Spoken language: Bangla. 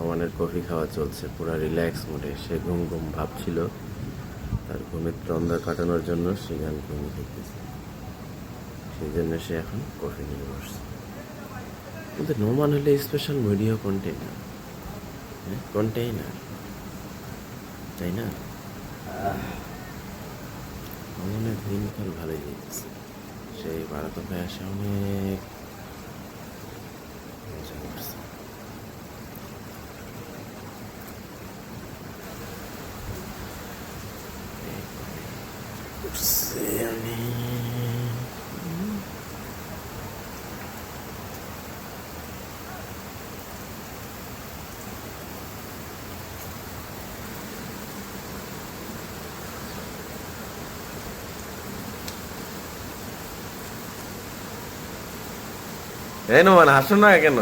নোমানের কফি খাওয়া চলছে পুরো রিল্যাক্স মোডে। সে ঘুম ঘুম ভাবছিল, তার ঘুমের তন্দ্রা কাটানোর জন্য সে গান ঘুমিয়ে দেখতেছে। সেই জন্য সে এখন কফি নিয়ে বসছে। কিন্তু নোমান হলে স্পেশাল ভিডিও কন্টেনার, কন্টেইনার, তাই না? নোমানের দিনকাল ভালোই যেতেছে। সেই ভারতে আসে অনেক মজা করছে। আমি এই নোমান হাসো না কেন?